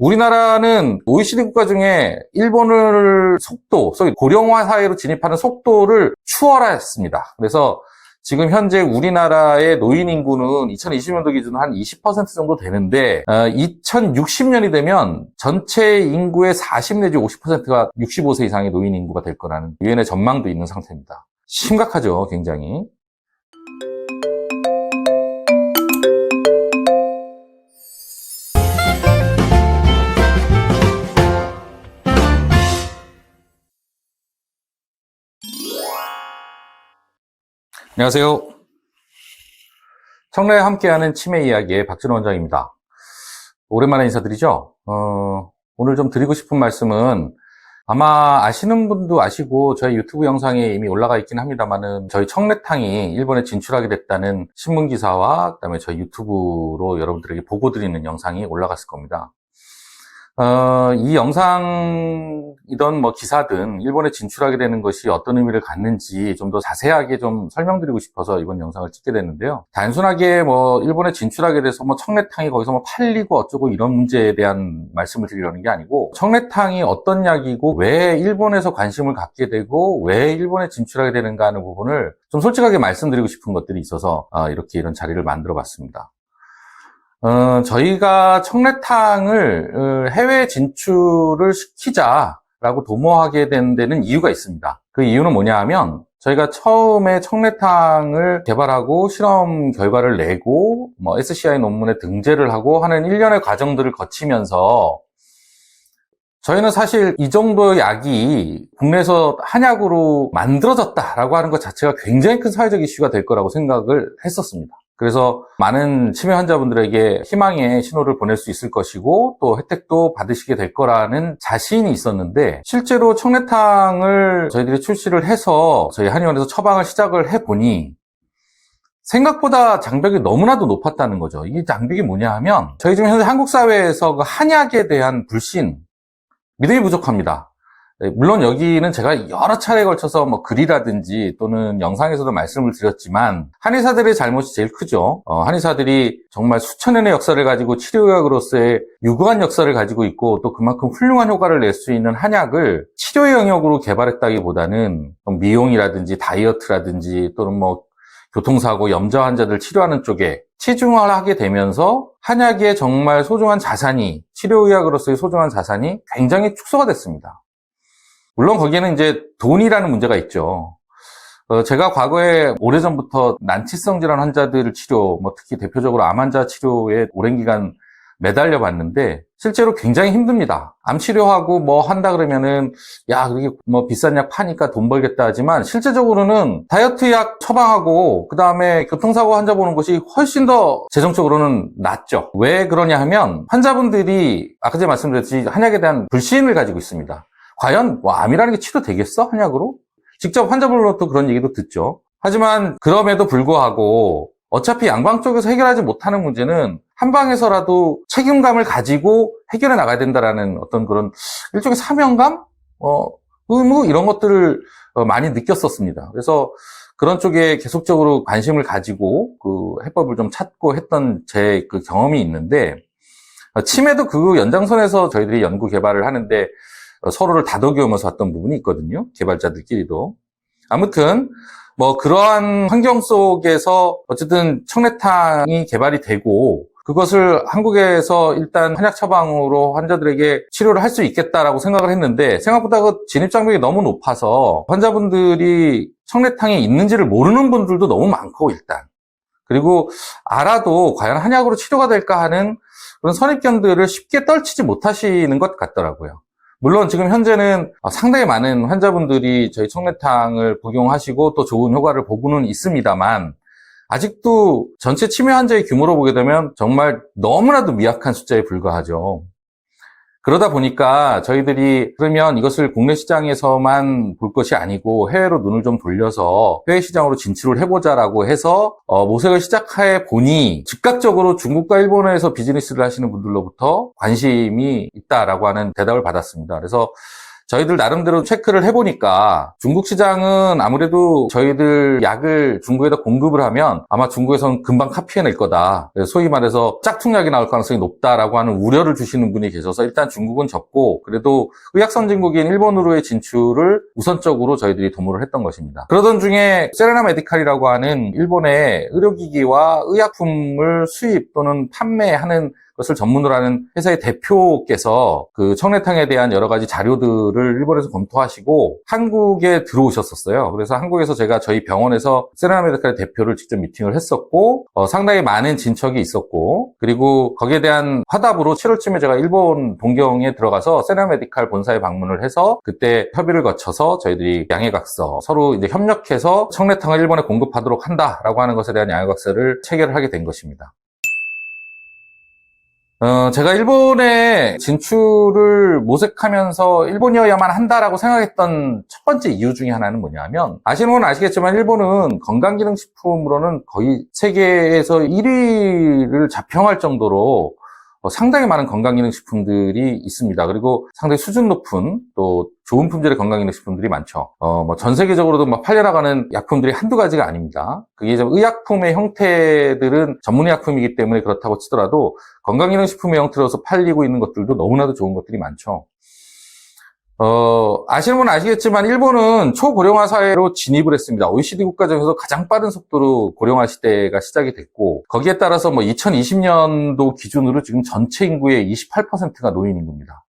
우리나라는 OECD 국가 중에 일본을 소위 고령화 사회로 진입하는 속도를 추월했습니다. 그래서 지금 현재 우리나라의 노인 인구는 2020년도 기준으로 한 20% 정도 되는데 2060년이 되면 전체 인구의 40 내지 50%가 65세 이상의 노인 인구가 될 거라는 유엔의 전망도 있는 상태입니다. 심각하죠, 굉장히. 안녕하세요. 청라에 함께하는 치매 이야기의 박진호 원장입니다. 오랜만에 인사드리죠. 오늘 좀 드리고 싶은 말씀은 아마 아시는 분도 아시고 저희 유튜브 영상에 이미 올라가 있긴 합니다만은 저희 청래탕이 일본에 진출하게 됐다는 신문기사와 그다음에 저희 유튜브로 여러분들에게 보고드리는 영상이 올라갔을 겁니다. 이 영상이든 기사든 일본에 진출하게 되는 것이 어떤 의미를 갖는지 좀 더 자세하게 좀 설명드리고 싶어서 이번 영상을 찍게 됐는데요. 단순하게 일본에 진출하게 돼서 청래탕이 거기서 팔리고 어쩌고 이런 문제에 대한 말씀을 드리려는 게 아니고, 청래탕이 어떤 약이고 왜 일본에서 관심을 갖게 되고 왜 일본에 진출하게 되는가 하는 부분을 좀 솔직하게 말씀드리고 싶은 것들이 있어서 이런 자리를 만들어 봤습니다. 저희가 청래탕을 해외 진출을 시키자라고 도모하게 된 데는 이유가 있습니다. 그 이유는 뭐냐 하면, 저희가 처음에 청래탕을 개발하고 실험 결과를 내고 SCI 논문에 등재를 하고 하는 일련의 과정들을 거치면서 저희는 사실 이 정도 약이 국내에서 한약으로 만들어졌다라고 하는 것 자체가 굉장히 큰 사회적 이슈가 될 거라고 생각을 했었습니다. 그래서 많은 치매 환자분들에게 희망의 신호를 보낼 수 있을 것이고 또 혜택도 받으시게 될 거라는 자신이 있었는데, 실제로 청래탕을 저희들이 출시를 해서 저희 한의원에서 처방을 시작을 해보니 생각보다 장벽이 너무나도 높았다는 거죠. 이 장벽이 뭐냐 하면, 저희 지금 현재 한국 사회에서 그 한약에 대한 불신, 믿음이 부족합니다. 물론 여기는 제가 여러 차례에 걸쳐서 글이라든지 또는 영상에서도 말씀을 드렸지만 한의사들의 잘못이 제일 크죠. 한의사들이 정말 수천 년의 역사를 가지고 치료의학으로서의 유구한 역사를 가지고 있고 또 그만큼 훌륭한 효과를 낼 수 있는 한약을 치료의 영역으로 개발했다기보다는 미용이라든지 다이어트라든지 또는 교통사고, 염좌 환자들 치료하는 쪽에 치중을 하게 되면서 한약의 정말 소중한 자산이, 치료의학으로서의 소중한 자산이 굉장히 축소가 됐습니다. 물론 거기에는 이제 돈이라는 문제가 있죠. 제가 과거에 오래전부터 난치성 질환 환자들을 치료, 특히 대표적으로 암 환자 치료에 오랜 기간 매달려 봤는데 실제로 굉장히 힘듭니다. 암 치료하고 한다 그러면은 그렇게 비싼 약 파니까 돈 벌겠다 하지만 실제적으로는 다이어트 약 처방하고 그 다음에 교통사고 환자 보는 것이 훨씬 더 재정적으로는 낫죠. 왜 그러냐 하면 환자분들이 아까 제가 말씀드렸듯이 한약에 대한 불신을 가지고 있습니다. 과연 암이라는 게 치료되겠어? 한약으로? 직접 환자분으로부터 그런 얘기도 듣죠. 하지만 그럼에도 불구하고 어차피 양방 쪽에서 해결하지 못하는 문제는 한방에서라도 책임감을 가지고 해결해 나가야 된다라는 어떤 그런 일종의 사명감? 의무? 이런 것들을 많이 느꼈었습니다. 그래서 그런 쪽에 계속적으로 관심을 가지고 그 해법을 좀 찾고 했던 제 그 경험이 있는데, 치매도 그 연장선에서 저희들이 연구 개발을 하는데 서로를 다독여오면서 왔던 부분이 있거든요. 개발자들끼리도. 아무튼 그러한 환경 속에서 어쨌든 청래탕이 개발이 되고 그것을 한국에서 일단 한약 처방으로 환자들에게 치료를 할 수 있겠다라고 생각을 했는데, 생각보다 그 진입 장벽이 너무 높아서 환자분들이 청래탕이 있는지를 모르는 분들도 너무 많고, 일단. 그리고 알아도 과연 한약으로 치료가 될까 하는 그런 선입견들을 쉽게 떨치지 못하시는 것 같더라고요. 물론 지금 현재는 상당히 많은 환자분들이 저희 청래탕을 복용하시고 또 좋은 효과를 보고는 있습니다만, 아직도 전체 치매 환자의 규모로 보게 되면 정말 너무나도 미약한 숫자에 불과하죠. 그러다 보니까 저희들이 그러면 이것을 국내 시장에서만 볼 것이 아니고 해외로 눈을 좀 돌려서 해외 시장으로 진출을 해보자라고 해서 모색을 시작해 보니 즉각적으로 중국과 일본에서 비즈니스를 하시는 분들로부터 관심이 있다라고 하는 대답을 받았습니다. 그래서 저희들 나름대로 체크를 해보니까 중국 시장은 아무래도 저희들 약을 중국에다 공급을 하면 아마 중국에서는 금방 카피해낼 거다. 소위 말해서 짝퉁약이 나올 가능성이 높다라고 하는 우려를 주시는 분이 계셔서 일단 중국은 접고 그래도 의학 선진국인 일본으로의 진출을 우선적으로 저희들이 도모를 했던 것입니다. 그러던 중에 세레나 메디칼이라고 하는 일본의 의료기기와 의약품을 수입 또는 판매하는 것을 전문으로 하는 회사의 대표께서 그 청래탕에 대한 여러 가지 자료들을 일본에서 검토하시고 한국에 들어오셨었어요. 그래서 한국에서 제가 저희 병원에서 세레나 메디칼의 대표를 직접 미팅을 했었고 상당히 많은 진척이 있었고 그리고 거기에 대한 화답으로 7월쯤에 제가 일본 동경에 들어가서 세레나 메디칼 본사에 방문을 해서 그때 협의를 거쳐서 저희들이 양해각서 서로 이제 협력해서 청래탕을 일본에 공급하도록 한다라고 하는 것에 대한 양해각서를 체결을 하게 된 것입니다. 제가 일본에 진출을 모색하면서 일본이어야만 한다라고 생각했던 첫 번째 이유 중에 하나는 뭐냐면 아시는 분은 아시겠지만 일본은 건강기능식품으로는 거의 세계에서 1위를 자평할 정도로 상당히 많은 건강기능식품들이 있습니다. 그리고 상당히 수준 높은 또 좋은 품질의 건강기능식품들이 많죠. 전 세계적으로도 막 팔려나가는 약품들이 한두 가지가 아닙니다. 그게 좀 의약품의 형태들은 전문의약품이기 때문에 그렇다고 치더라도 건강기능식품의 형태로서 팔리고 있는 것들도 너무나도 좋은 것들이 많죠. 아시는 분은 아시겠지만 일본은 초고령화 사회로 진입을 했습니다. OECD 국가 중에서 가장 빠른 속도로 고령화 시대가 시작이 됐고 거기에 따라서 2020년도 기준으로 지금 전체 인구의 28%가 노인 인구입니다.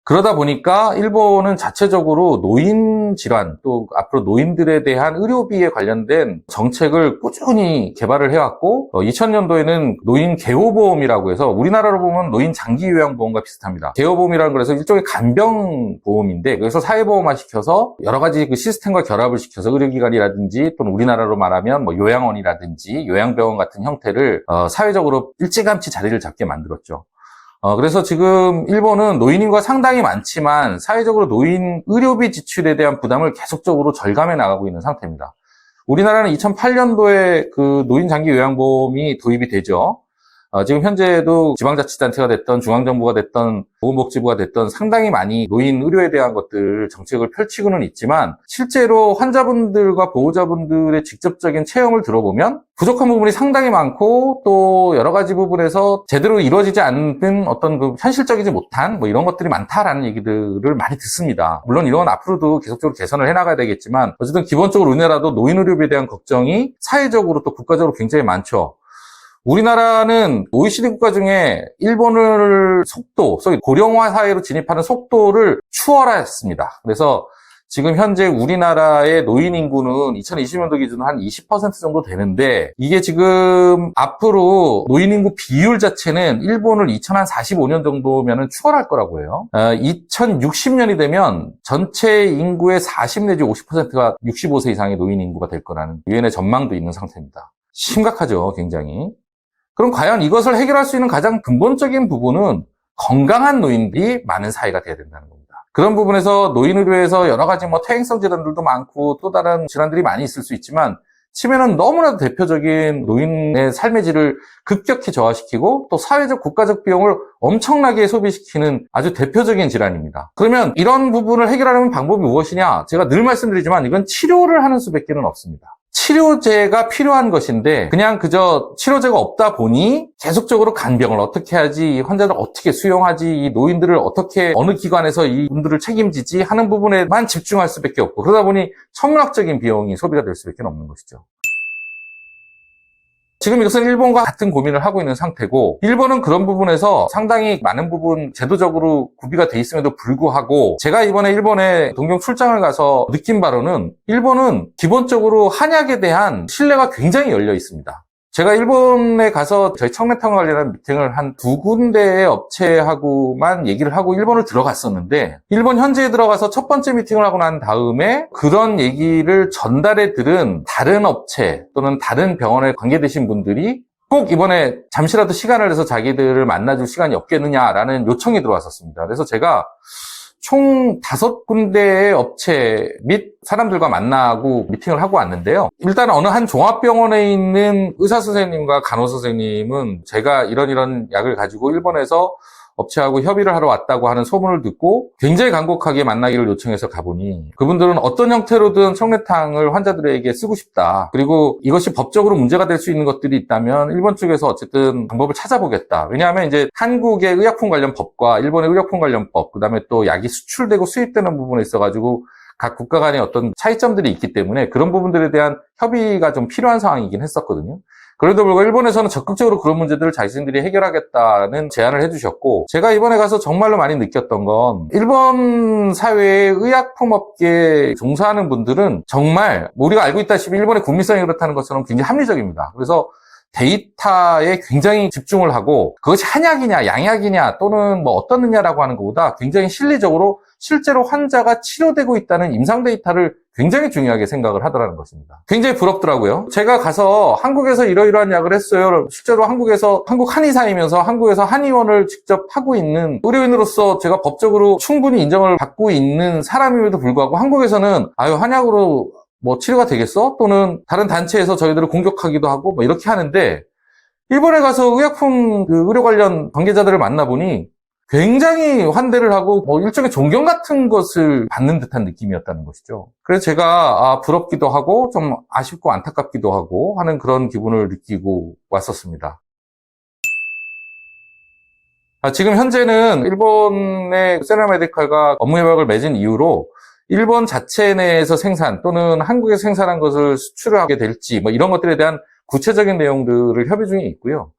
그러다 보니까 일본은 자체적으로 노인 질환 또 앞으로 노인들에 대한 의료비에 관련된 정책을 꾸준히 개발을 해왔고 2000년도에는 노인 개호보험이라고 해서 우리나라로 보면 노인 장기요양보험과 비슷합니다. 개호보험이라는 거에서 일종의 간병보험인데 그래서 사회보험화 시켜서 여러 가지 그 시스템과 결합을 시켜서 의료기관이라든지 또는 우리나라로 말하면 요양원이라든지 요양병원 같은 형태를 사회적으로 일찌감치 자리를 잡게 만들었죠. 그래서 지금 일본은 노인 인구가 상당히 많지만 사회적으로 노인 의료비 지출에 대한 부담을 계속적으로 절감해 나가고 있는 상태입니다. 우리나라는 2008년도에 그 노인 장기 요양보험이 도입이 되죠. 지금 현재도 지방자치단체가 됐던 중앙정부가 됐던 보건복지부가 됐던 상당히 많이 노인 의료에 대한 것들 정책을 펼치고는 있지만 실제로 환자분들과 보호자분들의 직접적인 체험을 들어보면 부족한 부분이 상당히 많고 또 여러 가지 부분에서 제대로 이루어지지 않는 어떤 그 현실적이지 못한 이런 것들이 많다라는 얘기들을 많이 듣습니다. 물론 이런 건 앞으로도 계속적으로 개선을 해나가야 되겠지만 어쨌든 기본적으로 우리나라도 노인 의료비에 대한 걱정이 사회적으로 또 국가적으로 굉장히 많죠. 우리나라는 OECD 국가 중에 일본을 고령화 사회로 진입하는 속도를 추월했습니다. 그래서 지금 현재 우리나라의 노인 인구는 2020년도 기준으로 한 20% 정도 되는데 이게 지금 앞으로 노인 인구 비율 자체는 일본을 2045년 정도면은 추월할 거라고 해요. 2060년이 되면 전체 인구의 40 내지 50%가 65세 이상의 노인 인구가 될 거라는 유엔의 전망도 있는 상태입니다. 심각하죠, 굉장히. 그럼 과연 이것을 해결할 수 있는 가장 근본적인 부분은 건강한 노인들이 많은 사회가 돼야 된다는 겁니다. 그런 부분에서 노인 의료에서 여러 가지 퇴행성 질환들도 많고 또 다른 질환들이 많이 있을 수 있지만 치매는 너무나도 대표적인 노인의 삶의 질을 급격히 저하시키고 또 사회적 국가적 비용을 엄청나게 소비시키는 아주 대표적인 질환입니다. 그러면 이런 부분을 해결하려면 방법이 무엇이냐? 제가 늘 말씀드리지만 이건 치료를 하는 수밖에 없습니다. 치료제가 필요한 것인데 그냥 그저 치료제가 없다 보니 계속적으로 간병을 어떻게 하지, 이 환자를 어떻게 수용하지, 이 노인들을 어떻게 어느 기관에서 이 분들을 책임지지 하는 부분에만 집중할 수밖에 없고 그러다 보니 천문학적인 비용이 소비가 될 수밖에 없는 것이죠. 지금 이것은 일본과 같은 고민을 하고 있는 상태고 일본은 그런 부분에서 상당히 많은 부분 제도적으로 구비가 돼 있음에도 불구하고 제가 이번에 일본에 동경 출장을 가서 느낀 바로는 일본은 기본적으로 한약에 대한 신뢰가 굉장히 열려 있습니다. 제가 일본에 가서 저희 청래탕과 관련한 미팅을 한 2군데의 업체하고만 얘기를 하고 일본을 들어갔었는데 일본 현지에 들어가서 첫 번째 미팅을 하고 난 다음에 그런 얘기를 전달해 들은 다른 업체 또는 다른 병원에 관계되신 분들이 꼭 이번에 잠시라도 시간을 내서 자기들을 만나줄 시간이 없겠느냐라는 요청이 들어왔었습니다. 그래서 제가 총 5군데의 업체 및 사람들과 만나고 미팅을 하고 왔는데요. 일단 어느 한 종합병원에 있는 의사 선생님과 간호 선생님은 제가 이런 약을 가지고 일본에서 업체하고 협의를 하러 왔다고 하는 소문을 듣고 굉장히 간곡하게 만나기를 요청해서 가보니 그분들은 어떤 형태로든 청래탕을 환자들에게 쓰고 싶다. 그리고 이것이 법적으로 문제가 될 수 있는 것들이 있다면 일본 쪽에서 어쨌든 방법을 찾아보겠다. 왜냐하면 이제 한국의 의약품 관련 법과 일본의 의약품 관련 법, 그다음에 또 약이 수출되고 수입되는 부분에 있어가지고 각 국가 간의 어떤 차이점들이 있기 때문에 그런 부분들에 대한 협의가 좀 필요한 상황이긴 했었거든요. 그래도 불구하고 일본에서는 적극적으로 그런 문제들을 자신들이 해결하겠다는 제안을 해주셨고, 제가 이번에 가서 정말로 많이 느꼈던 건 일본 사회의 의약품업계에 종사하는 분들은 정말 우리가 알고 있다시피 일본의 국민성이 그렇다는 것처럼 굉장히 합리적입니다. 그래서 데이터에 굉장히 집중을 하고 그것이 한약이냐 양약이냐 또는 뭐 어떻느냐라고 하는 것보다 굉장히 실리적으로 실제로 환자가 치료되고 있다는 임상 데이터를 굉장히 중요하게 생각을 하더라는 것입니다. 굉장히 부럽더라고요. 제가 가서 한국에서 이러이러한 약을 했어요. 실제로 한국 한의사이면서 한국에서 한의원을 직접 하고 있는 의료인으로서 제가 법적으로 충분히 인정을 받고 있는 사람임에도 불구하고 한국에서는 한약으로 뭐 치료가 되겠어? 또는 다른 단체에서 저희들을 공격하기도 하고 뭐 이렇게 하는데, 일본에 가서 의약품 의료 관련 관계자들을 만나보니 굉장히 환대를 하고 뭐 일종의 존경 같은 것을 받는 듯한 느낌이었다는 것이죠. 그래서 제가 부럽기도 하고 좀 아쉽고 안타깝기도 하고 하는 그런 기분을 느끼고 왔었습니다. 지금 현재는 일본의 세라메디칼과 업무 협약을 맺은 이후로 일본 자체 내에서 생산 또는 한국에서 생산한 것을 수출을 하게 될지 뭐 이런 것들에 대한 구체적인 내용들을 협의 중에 있고요.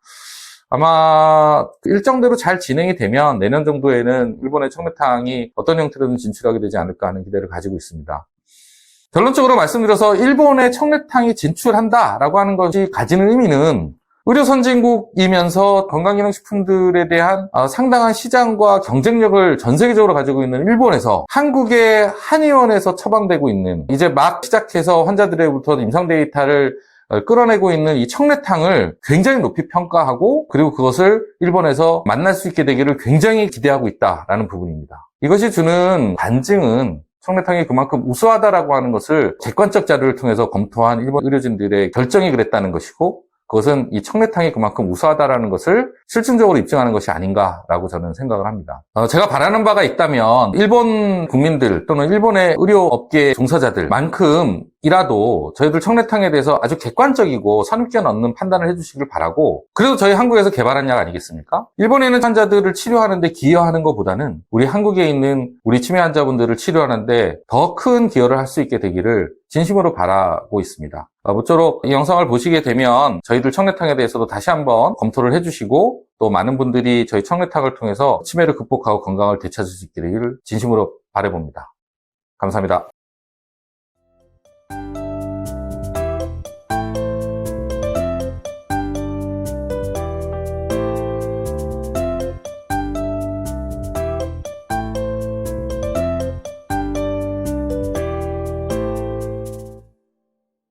아마 일정대로 잘 진행이 되면 내년 정도에는 일본의 청래탕이 어떤 형태로든 진출하게 되지 않을까 하는 기대를 가지고 있습니다. 결론적으로 말씀드려서 일본의 청래탕이 진출한다라고 하는 것이 가지는 의미는 의료 선진국이면서 건강기능식품들에 대한 상당한 시장과 경쟁력을 전 세계적으로 가지고 있는 일본에서 한국의 한의원에서 처방되고 있는, 이제 막 시작해서 환자들로부터 임상 데이터를 끌어내고 있는 이 청래탕을 굉장히 높이 평가하고 그리고 그것을 일본에서 만날 수 있게 되기를 굉장히 기대하고 있다라는 부분입니다. 이것이 주는 반증은 청래탕이 그만큼 우수하다라고 하는 것을 객관적 자료를 통해서 검토한 일본 의료진들의 결정이 그랬다는 것이고, 그것은 이 청래탕이 그만큼 우수하다라는 것을 실증적으로 입증하는 것이 아닌가라고 저는 생각을 합니다. 제가 바라는 바가 있다면 일본 국민들 또는 일본의 의료업계 종사자들만큼이라도 저희들 청래탕에 대해서 아주 객관적이고 선입견 없는 판단을 해주시길 바라고, 그래도 저희 한국에서 개발한 약 아니겠습니까? 일본에 있는 환자들을 치료하는데 기여하는 것보다는 우리 한국에 있는 우리 치매 환자분들을 치료하는데 더 큰 기여를 할 수 있게 되기를 진심으로 바라고 있습니다. 모쪼록 이 영상을 보시게 되면 저희들 청래탕에 대해서도 다시 한번 검토를 해주시고, 또 많은 분들이 저희 청래탕을 통해서 치매를 극복하고 건강을 되찾을 수 있기를 진심으로 바라봅니다. 감사합니다.